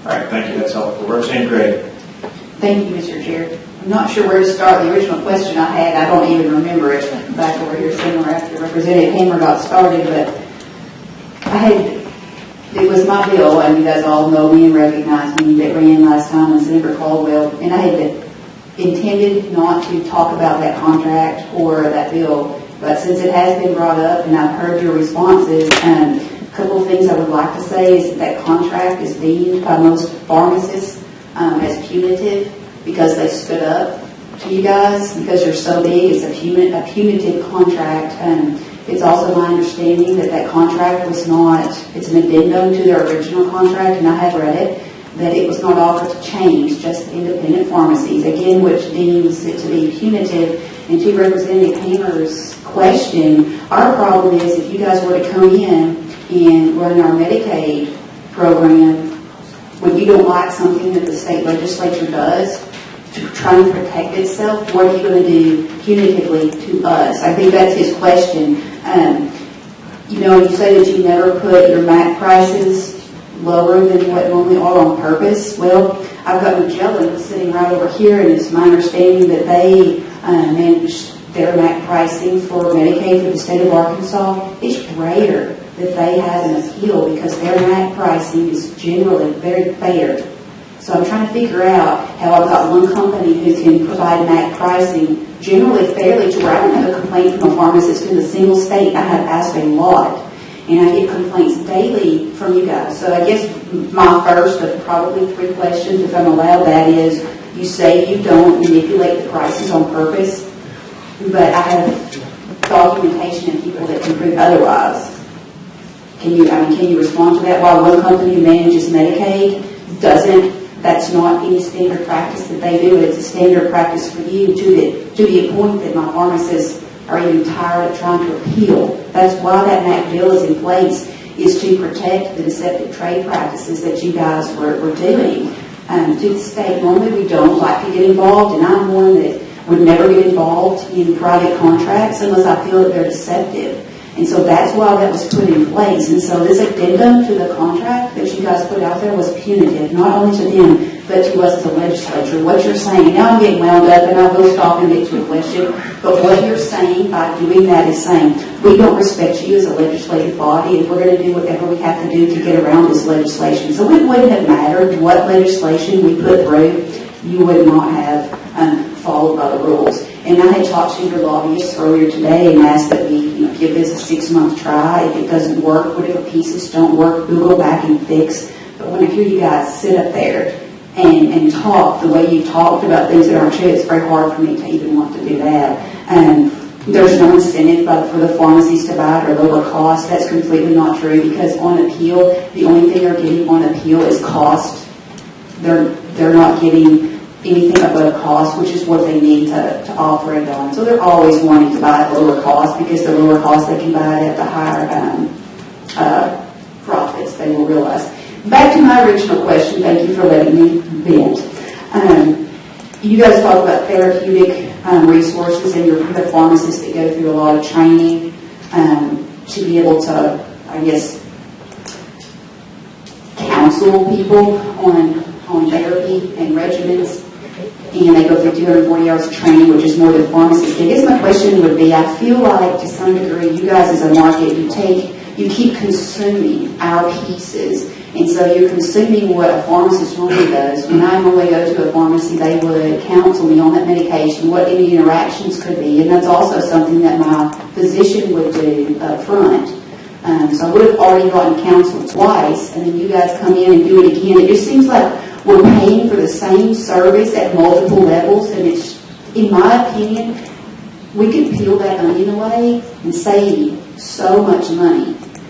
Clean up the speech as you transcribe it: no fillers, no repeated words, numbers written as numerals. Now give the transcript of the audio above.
All right, thank you. That's helpful. Roxanne Gray. Thank you, Mr. Chair. I'm not sure where to start. The original question I had, I don't even remember it back over here somewhere after Representative Hammer got started, but it was my bill, and you guys all know me and recognize me, that ran last time with Senator Caldwell, and I had intended not to talk about that contract or that bill, but since it has been brought up and I've heard your responses, a couple of things I would like to say is that contract is deemed by most pharmacists as punitive because they stood up to you guys because you're so big. It's a punitive contract. It's also my understanding that contract was not, it's an addendum to their original contract, and I have read it, that it was not offered to change, just independent pharmacies, again, which deems it to be punitive. And to Representative Hammer's question, our problem is if you guys were to come in and run our Medicaid program, when you don't like something that the state legislature does to try and protect itself, what are you going to do punitively to us? I think that's his question. You say that you never put your MAC prices lower than what normally are on purpose. Well, I've got Magellan sitting right over here, and it's my understanding that they manage their MAC pricing for Medicaid for the state of Arkansas. It's rare that they have an appeal because their MAC pricing is generally very fair. So I'm trying to figure out how I've got one company who can provide MAC pricing generally fairly to where I don't have a complaint from a pharmacist in a single state. I have asked a lot, and I get complaints daily from you guys. So I guess my first of probably 3 questions, if I'm allowed that, is you say you don't manipulate the prices on purpose, but I have documentation and people that can prove otherwise. Can you respond to that? While one company who manages Medicaid that's not any standard practice that they do. It's a standard practice for you to the point that my pharmacists are even tired of trying to appeal. That's why that MAC bill is in place, is to protect the deceptive trade practices that you guys were doing. To the state, normally we don't like to get involved, and I'm one that would never get involved in private contracts unless I feel that they're deceptive. And so that's why that was put in place. And so this addendum to the contract that you guys put out there was punitive, not only to them, but to us as a legislature. What you're saying, now I'm getting wound up and I will stop and get to a question, but what you're saying by doing that is saying, we don't respect you as a legislative body if we're going to do whatever we have to do to get around this legislation. So it wouldn't have mattered what legislation we put through, you would not have followed by the rules. And I had talked to your lobbyists earlier today and asked that we give this a 6-month try. If it doesn't work, whatever pieces don't work, we'll go back and fix. But when I hear you guys sit up there and talk the way you talked about things that aren't true, it's very hard for me to even want to do that. There's no incentive for the pharmacies to buy it or lower cost. That's completely not true because on appeal, the only thing they're getting on appeal is cost. They're not getting anything above cost, which is what they need to operate on. So they're always wanting to buy at lower cost because the lower cost they can buy it at the higher profits they will realize. Back to my original question, thank you for letting me vent. You guys talk about therapeutic resources and the pharmacists that go through a lot of training to be able to, I guess, counsel people on therapy and regimens, and they go through 240 hours of training, which is more than pharmacists. I guess my question would be, I feel like to some degree you guys as a market, you keep consuming our pieces, and so you're consuming what a pharmacist normally does. When I normally go to a pharmacy, they would counsel me on that medication, what any interactions could be, and that's also something that my physician would do up front. So I would have already gotten counsel twice, and then you guys come in and do it again. It just seems like we're paying for the same service at multiple levels, and it's, in my opinion, we could peel that onion away and save so much money